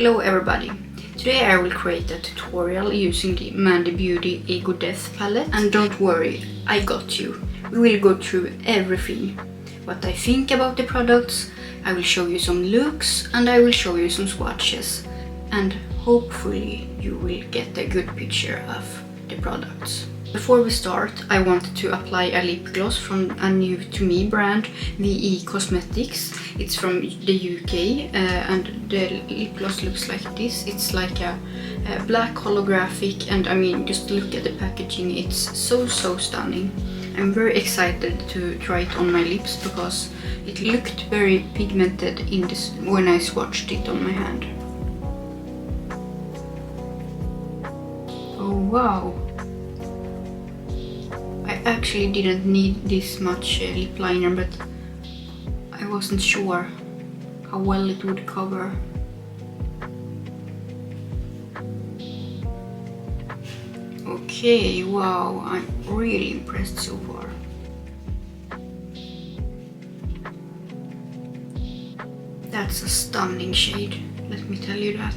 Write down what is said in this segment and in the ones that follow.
Hello everybody! Today I will create a tutorial using the Mvndi Beauty Ego Devth palette, and don't worry, I got you. We will go through everything. What I think about the products, I will show you some looks, and I will show you some swatches. And hopefully you will get a good picture of the products. Before we start, I wanted to apply a lip gloss from a new to me brand, VE Cosmetics. It's from the UK and the lip gloss looks like this. It's like a black holographic, and I mean, just look at the packaging, it's so stunning. I'm very excited to try it on my lips because it looked very pigmented in this when I swatched it on my hand. Oh wow! I actually didn't need this much lip liner, but I wasn't sure how well it would cover. Okay, wow, I'm really impressed so far. That's a stunning shade, let me tell you that.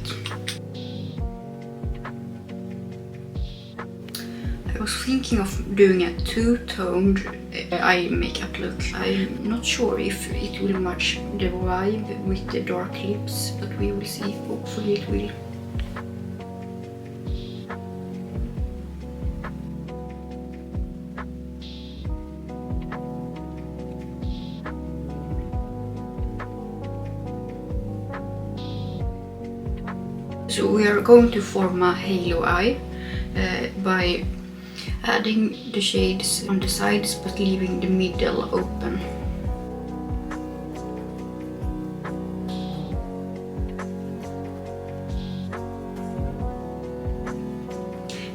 I was thinking of doing a two-toned eye makeup look. I'm not sure if it will match the vibe with the dark lips, but we will see. Hopefully it will. So we are going to form a halo eye by adding the shades on the sides but leaving the middle open.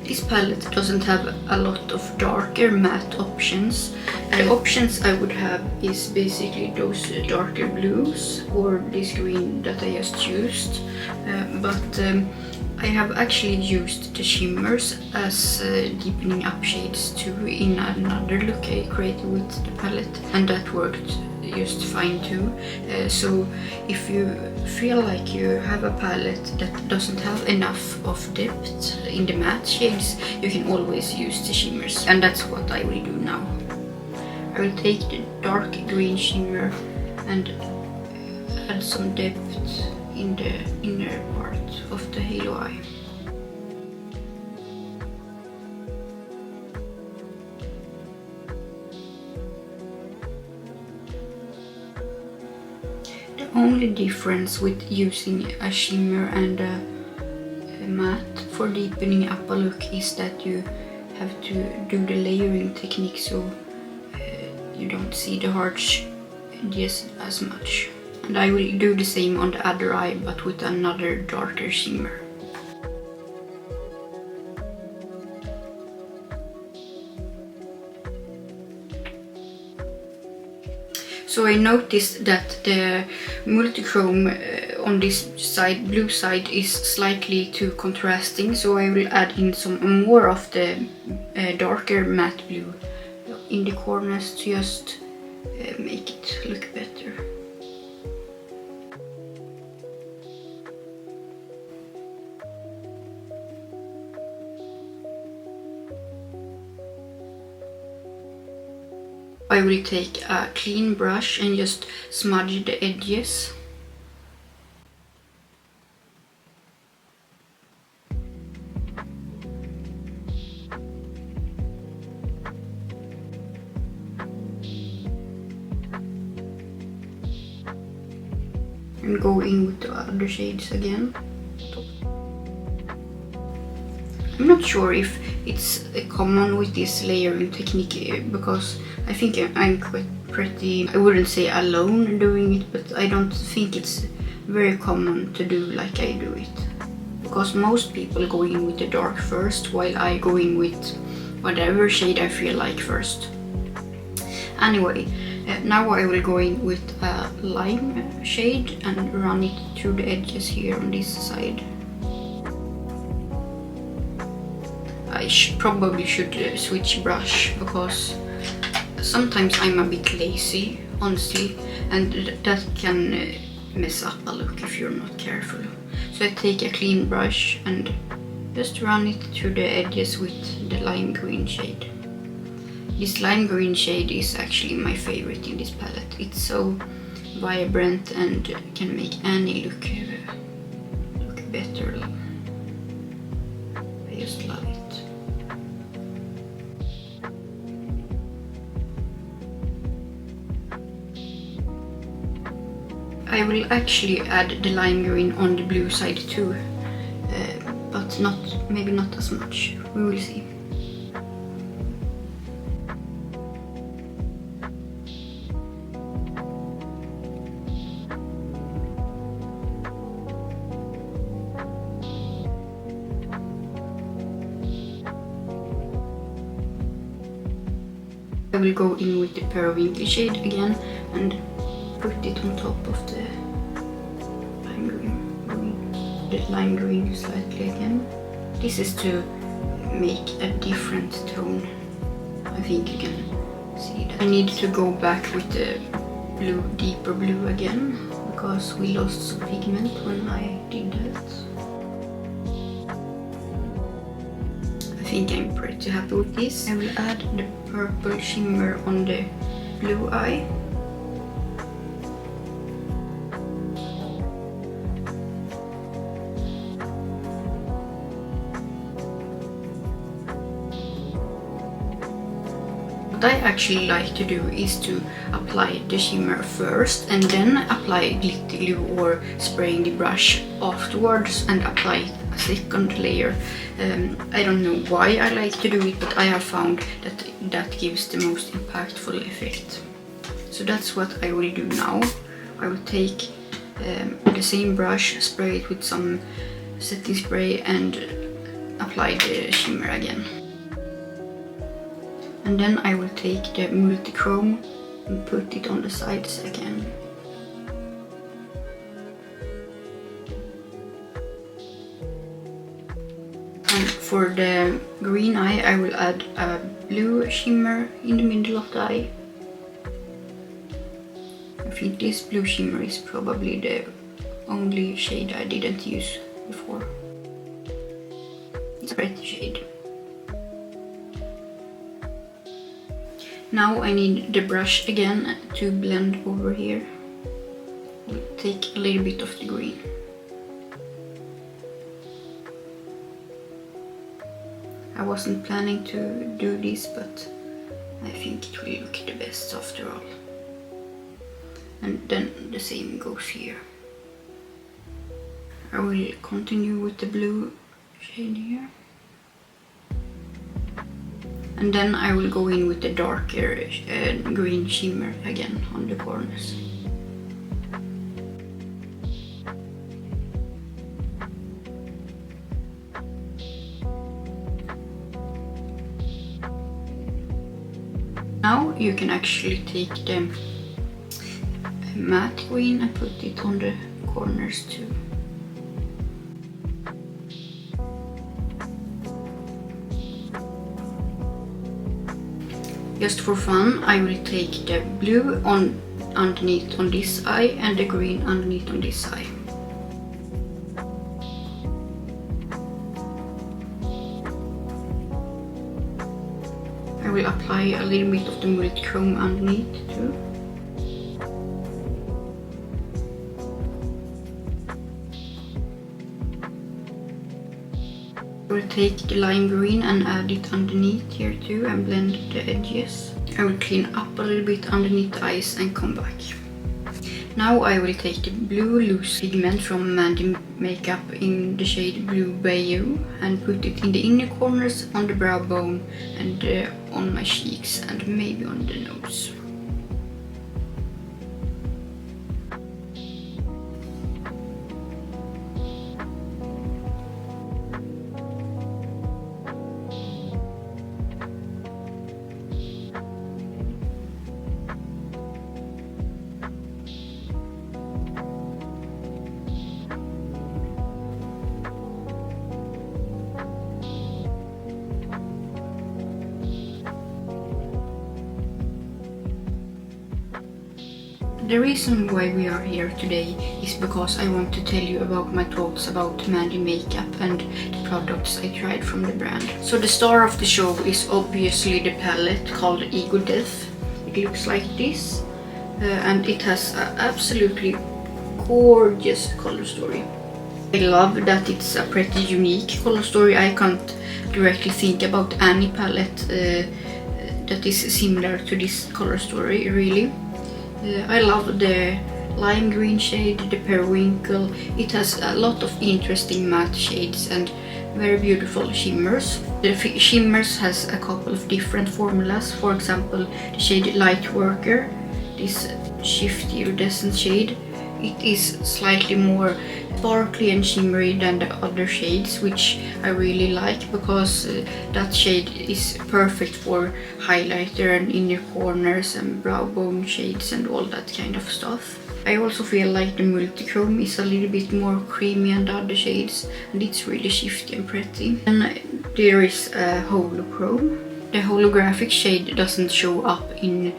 This palette doesn't have a lot of darker matte options. The options I would have is basically those darker blues or this green that I just used, but I have actually used the shimmers as deepening up shades too in another look I created with the palette, and that worked just fine too. So if you feel like you have a palette that doesn't have enough of depth in the matte shades, you can always use the shimmers, and that's what I will do now. I will take the dark green shimmer and add some depth in the inner part of the halo eye. The only difference with using a shimmer and a matte for deepening up a look is that you have to do the layering technique, so you don't see the harsh edges as much. And I will do the same on the other eye, but with another darker shimmer. So I noticed that the multichrome on this side, blue side, is slightly too contrasting, so I will add in some more of the darker matte blue in the corners to just make it look better. I will take a clean brush and just smudge the edges. And go in with the other shades again. I'm not sure if it's common with this layering technique, because I think I'm quite pretty, I wouldn't say alone doing it, but I don't think it's very common to do like I do it. Because most people go in with the dark first, while I go in with whatever shade I feel like first. Anyway, now I will go in with a lime shade and run it through the edges here on this side. I probably should switch brush, because sometimes I'm a bit lazy, honestly, and that can mess up a look if you're not careful. So So I take a clean brush and just run it through the edges with the lime green shade. This lime green shade is actually my favorite in this palette. It's so vibrant and can make any look better. I just love it. I will actually add the lime green on the blue side too, but maybe not as much. We will see. I will go in with the Mvndi shade again and put it on top of the lime green slightly again. This is to make a different tone. I think you can see that. I need to go back with the blue, deeper blue again, because we lost some pigment when I did that. I think I'm pretty happy with this. I will add the purple shimmer on the blue eye. What I actually like to do is to apply the shimmer first and then apply glitter glue or spraying the brush afterwards and apply a second layer. I don't know why I like to do it, but I have found that that gives the most impactful effect. So that's what I will do now. I will take the same brush, spray it with some setting spray and apply the shimmer again. And then I will take the multi-chrome and put it on the sides again. And for the green eye, I will add a blue shimmer in the middle of the eye. I think this blue shimmer is probably the only shade I didn't use before. It's a pretty shade. Now I need the brush again to blend over here. I'll take a little bit of the green. I wasn't planning to do this, but I think it will look the best after all. And then the same goes here. I will continue with the blue shade here. And then I will go in with the darker green shimmer again on the corners. Now you can actually take the matte green and put it on the corners too. Just for fun, I will take the blue underneath on this eye and the green underneath on this eye. I will apply a little bit of the multi-chrome underneath too. I will take the lime green and add it underneath here too and blend the edges. I will clean up a little bit underneath the eyes and come back. Now I will take the blue loose pigment from Mvndi Mvkevp in the shade Blue Bayou and put it in the inner corners, on the brow bone and on my cheeks and maybe on the nose. The reason why we are here today is because I want to tell you about my thoughts about Mvndi Mvkevp and the products I tried from the brand. So the star of the show is obviously the palette called Ego Devth. It looks like this and it has an absolutely gorgeous color story. I love that it's a pretty unique color story. I can't directly think about any palette that is similar to this color story, really. I love the lime green shade, the periwinkle. It has a lot of interesting matte shades and very beautiful shimmers. The shimmers has a couple of different formulas. For example, the shade Light Worker, this shifty iridescent shade. It is slightly more sparkly and shimmery than the other shades, which I really like because that shade is perfect for highlighter and inner corners and brow bone shades and all that kind of stuff. I also feel like the multichrome is a little bit more creamy than the other shades, and it's really shifty and pretty. And there is a holochrome. The holographic shade doesn't show up in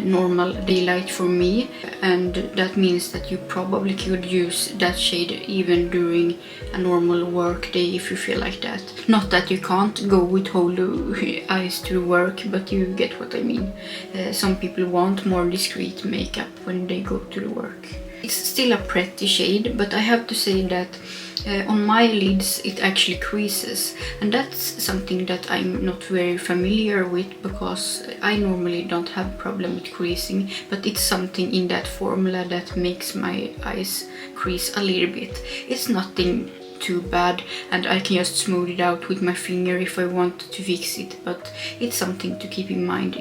normal daylight for me, and that means that you probably could use that shade even during a normal work day if you feel like that. Not that you can't go with holo eyes to work, but you get what I mean. Some people want more discreet makeup when they go to the work. It's still a pretty shade, but I have to say that on my lids it actually creases, and that's something that I'm not very familiar with because I normally don't have problem with creasing, but it's something in that formula that makes my eyes crease a little bit. It's nothing too bad and I can just smooth it out with my finger if I want to fix it, but it's something to keep in mind.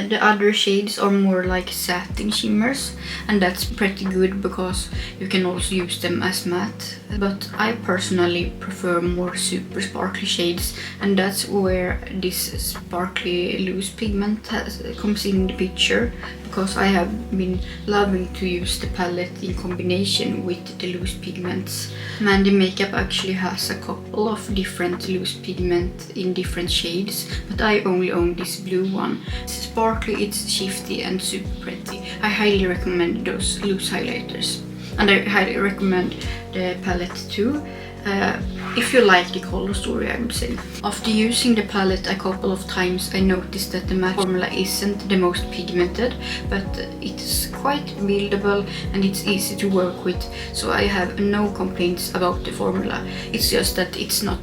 The other shades are more like satin shimmers, and that's pretty good because you can also use them as matte. But I personally prefer more super sparkly shades, and that's where this sparkly loose pigment comes in the picture, because I have been loving to use the palette in combination with the loose pigments. Mvndi Mvkevp actually has a couple of different loose pigment in different shades, but I only own this blue one. It's sparkly, it's shifty and super pretty. I highly recommend those loose highlighters, and I highly recommend the palette too. If you like the color story, I would say. After using the palette a couple of times, I noticed that the matte formula isn't the most pigmented, but it's quite buildable and it's easy to work with, so I have no complaints about the formula. It's just that it's not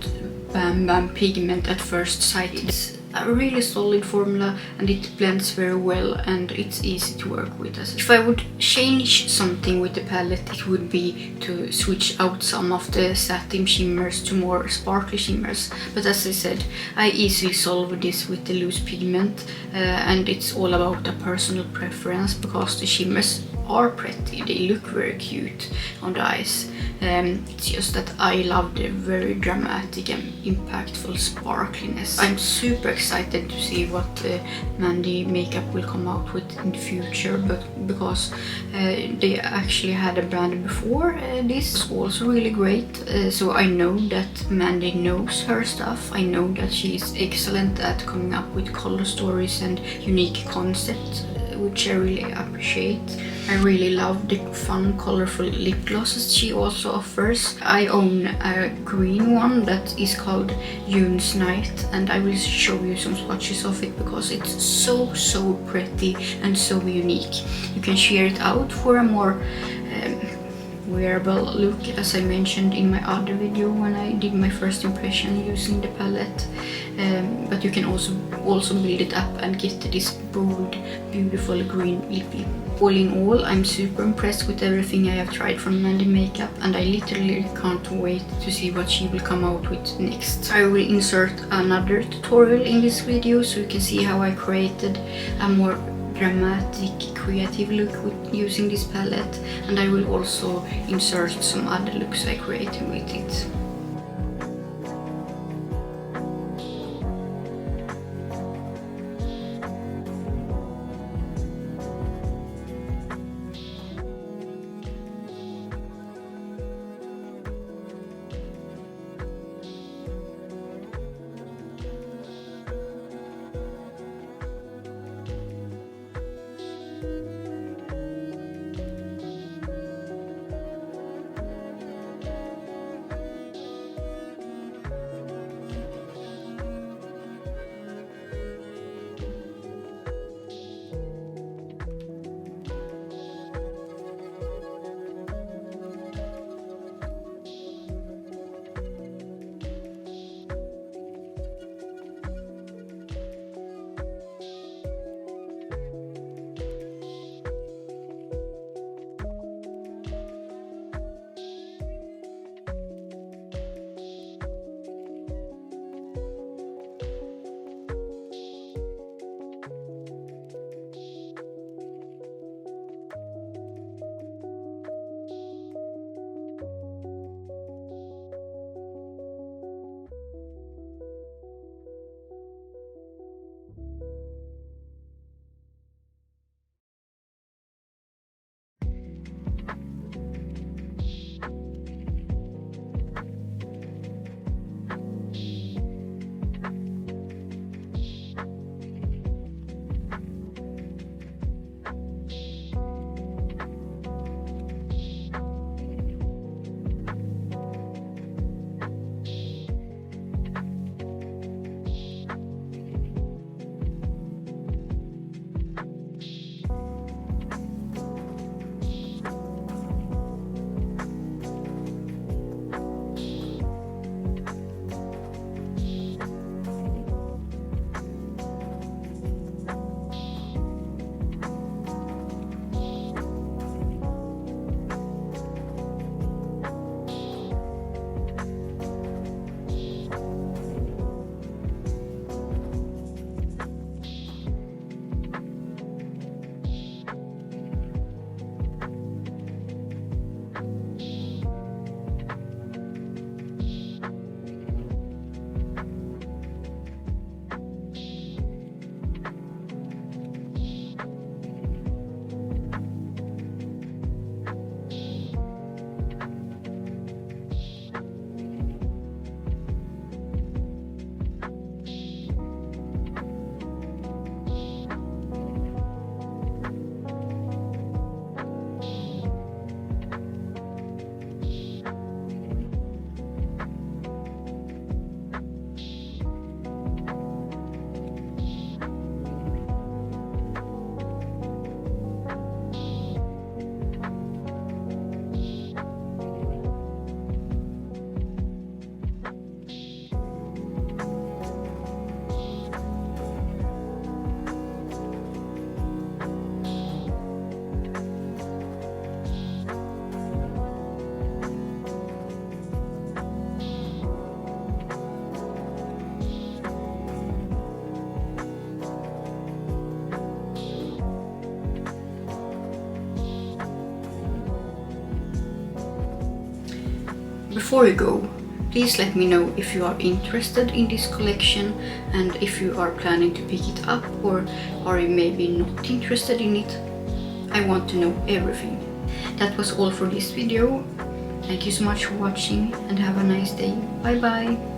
bam bam pigment at first sight. It's a really solid formula and it blends very well and it's easy to work with. If I would change something with the palette, it would be to switch out some of the satin shimmers to more sparkly shimmers, but as I said, I easily solve this with the loose pigment, and it's all about a personal preference because the shimmers are pretty, they look very cute on the eyes. It's just that I love the very dramatic and impactful sparkliness. I'm super excited to see what Mvndi Mvkevp will come out with in the future, but because they actually had a brand before this is also really great, so I know that Mvndi knows her stuff. I know that she is excellent at coming up with color stories and unique concepts, which I really appreciate. I really love the fun, colorful lip glosses she also offers. I own a green one that is called June's Night, and I will show you some swatches of it because it's so pretty and so unique. You can share it out for a more wearable look, as I mentioned in my other video when I did my first impression using the palette, but you can also build it up and get this bold, beautiful green lippy. All in all, I'm super impressed with everything I have tried from Mvndi Mvkevp, and I literally can't wait to see what she will come out with next. I will insert another tutorial in this video so you can see how I created a more dramatic, creative look with using this palette, and I will also insert some other looks I created with it. Before you go, please let me know if you are interested in this collection and if you are planning to pick it up, or are you maybe not interested in it. I want to know everything. That was all for this video. Thank you so much for watching and have a nice day. Bye bye.